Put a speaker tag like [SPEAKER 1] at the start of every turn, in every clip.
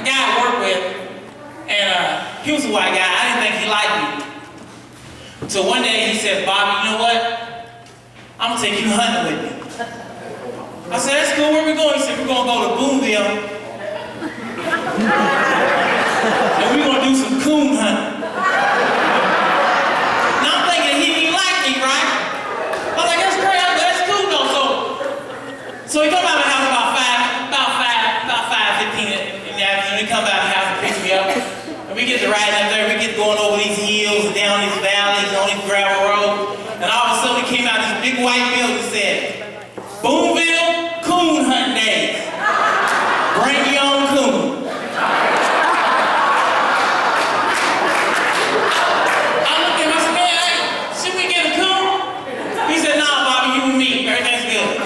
[SPEAKER 1] a guy I work with, and he was a white guy. I didn't think he liked me. So one day he said, Bobby, you know what? I'm gonna take you hunting with me. I said, that's cool, where we going? He said, we're gonna go to Boonville. And we're gonna do some coon hunting. Now I'm thinking he didn't like me, right? I was like, that's great, that's cool though. So he come out of the house about 5:15 in the afternoon. He come out of the house and picks me up. And we get to riding up there, we get going over these hills and down these valleys, on these gravel roads. And all of a sudden we came out this big white building that said, Boonville Coon Hunt Days. Bring your own coon. I looked at him, I said, man, should we get a coon? He said, nah, Bobby, you and me, everything's good.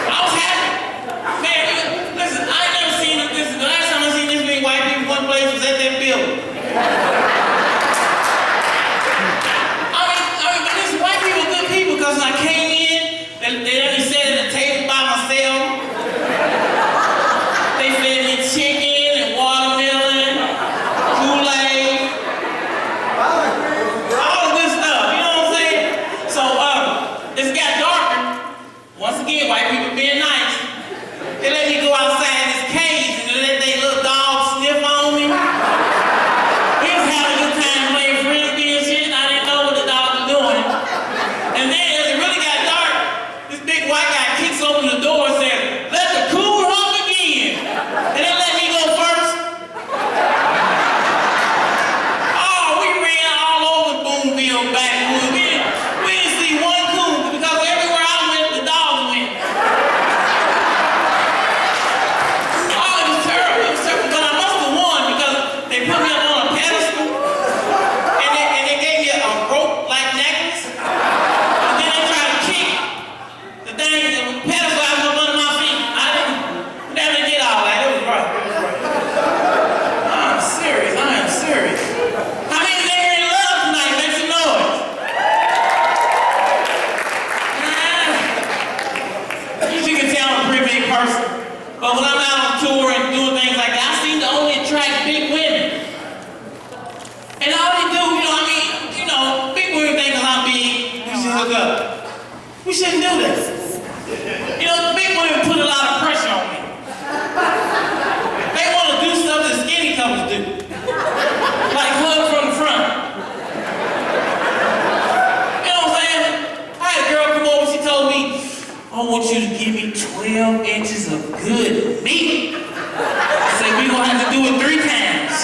[SPEAKER 1] I was happy. Man, listen, I ain't never seen this. The last time I seen this many white people one place was at that building. Because I came in, they let me sit at the table by myself. They fed me chicken and watermelon, Kool-Aid, all the good stuff, you know what I'm saying? So it's got darker. Once again, white people being nice. They let me go outside in this cage and they let their little dog sniff on me. We was having a good time playing frisbee and shit, and I didn't know what the dog was doing. And then as it really got dark, this big white guy kicks open the door and says, let the coon hunt begin. And they let me go first. Oh, we ran all over Boonville backwoods. We didn't see one coon because everywhere I went, the dogs went. Oh, it was terrible. It was terrible. But I must have won because they put me up on a pedestal and they gave me a rope-like necklace. The pedestal out from under my feet. I didn't never get all that. It was right. I'm serious. I am serious. How many of you are in love tonight? Make some noise. You can tell I'm a pretty big person. But when I'm out on tour and doing things like that, I seem to only attract big women. And all they do, big women think I'm big, we should hook up. We shouldn't do this. Big women put a lot of pressure on me. They want to do stuff that skinny couples do. Like hug from the front. You know what I'm saying? I had a girl come over, she told me, I want you to give me 12 inches of good meat. I said, we're going to have to do it 3 times.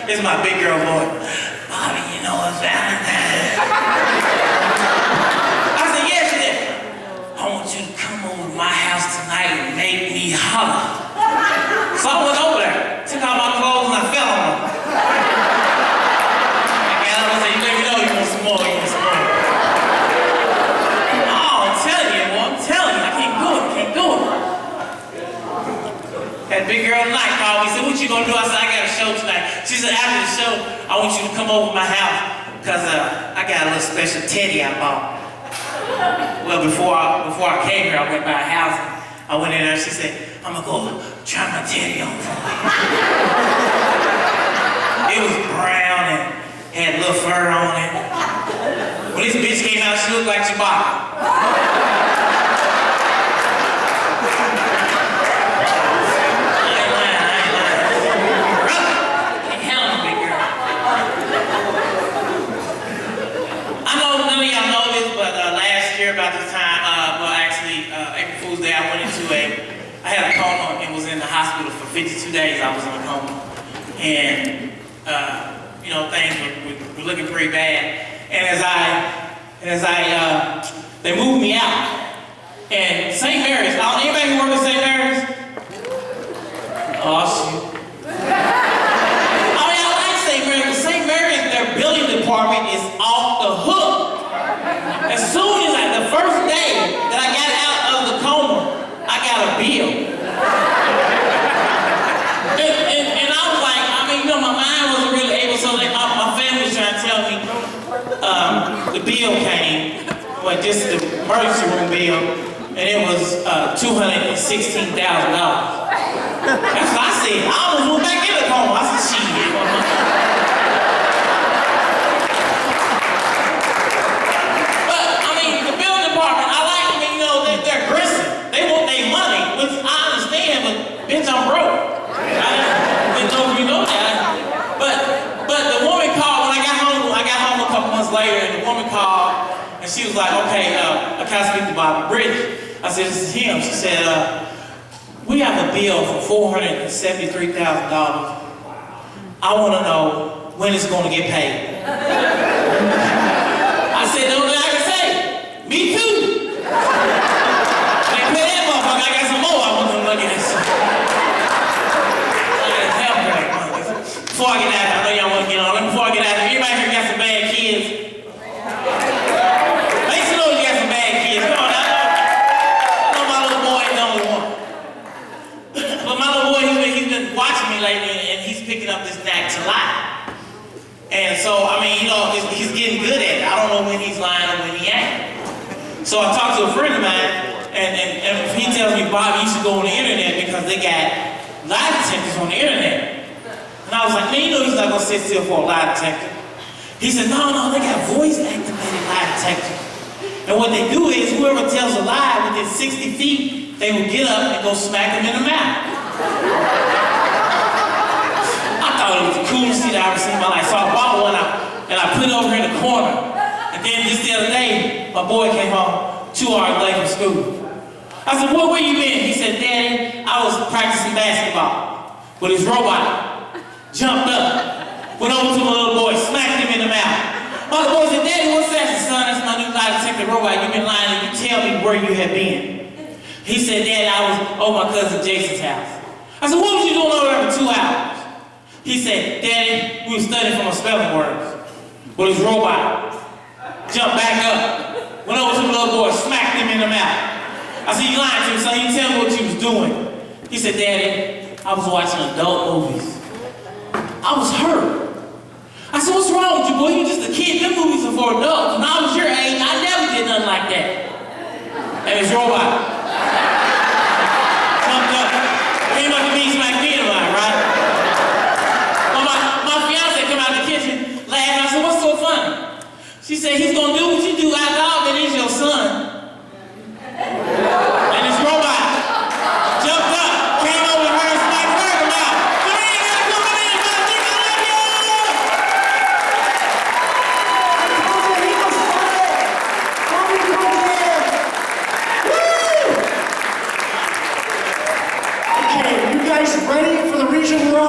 [SPEAKER 1] This is my big girl boy. Bobby, you know it's Valentine's. I said, yes, it is. I want you to come over to my house tonight and make me holler. So I went over there, took out my clothes and I fell on them. I got up and said, you let me know you want some more, Oh, I'm telling you, boy, I can't do it. That big girl tonight called me, said, what you gonna do? I said, I got a show tonight. She said, after the show, I want you to come over to my house because I got a little special teddy I bought. Well, before I came here, I went by a house. I went in there, she said, I'm gonna go try my teddy on for you. It was brown and had a little fur on it. When this bitch came out, she looked like Chewbacca. About this time, April Fool's Day, I had a coma and was in the hospital for 52 days. I was in a coma. And, things were looking pretty bad. And they moved me out. And St. Mary's, anybody who works at St. Mary's? Oh, shoot. I like St. Mary's, but St. Mary's, their billing department is off the hook. As soon as the first day that I got out of the coma, I got a bill. And $16,000. That's what I said. I almost went back in the home. I said, shit. But, I mean, the building department, I like them, you know, they're aggressive. They want their money, which I understand, but bitch, I'm broke. I didn't know if you know that. But the woman called, when I got home a couple months later, and the woman called, and she was like, okay, I can't speak to Bob Bridge. I said, this is him. She said, we have a bill for $473,000. I want to know when it's going to get paid. I said, don't I can say, me too. They pay that motherfucker, I got some more. I want to look at this. Before I get out of here, I know y'all want to get on it. Before I get out of here, everybody here got some bad kids. Make some noise, you got some bad kids. Come on now. I know my little boy is the only one. But my little boy, he's been watching me lately, and he's picking up this knack to lie. And so, I mean, you know, he's getting good at it. I don't know when he's lying or when he ain't. So I talked to a friend of mine, and he tells me, Bob, you should go on the internet because they got lie detectors on the internet. And I was like, man, you know he's not gonna sit still for a lie detector. He said, no, they got voice activated lie detectors. And what they do is whoever tells a lie within 60 feet, they will get up and go smack him in the mouth. I thought it was the coolest thing I ever seen in my life. So I bought one out and I put it over in the corner. And then just the other day, my boy came home 2 hours late from school. I said, well, where you been? He said, Daddy, I was practicing basketball with his robot. Jumped up, went over to my little boy, smacked him in the mouth. My little boy said, Daddy, what's that? I said, son, that's my new lie detector robot. You've been lying and you tell me where you have been. He said, Daddy, I was over my cousin Jason's house. I said, what was you doing over there for 2 hours? He said, Daddy, we were studying for my spelling words with his robot. Jumped back up, went over to the little boy, smacked him in the mouth. I said, you lying to me, son. You tell me what you was doing. He said, Daddy, I was watching adult movies. I was hurt. I said, what's wrong with you, boy? You just a kid. Them movies are for adults. When I was your age, I never did nothing like that. And his robot jumped up. Came up to me, smacked me in the line, right? Well, my fiance came out of the kitchen, laughed, and I said, what's so funny? She said, he's going to do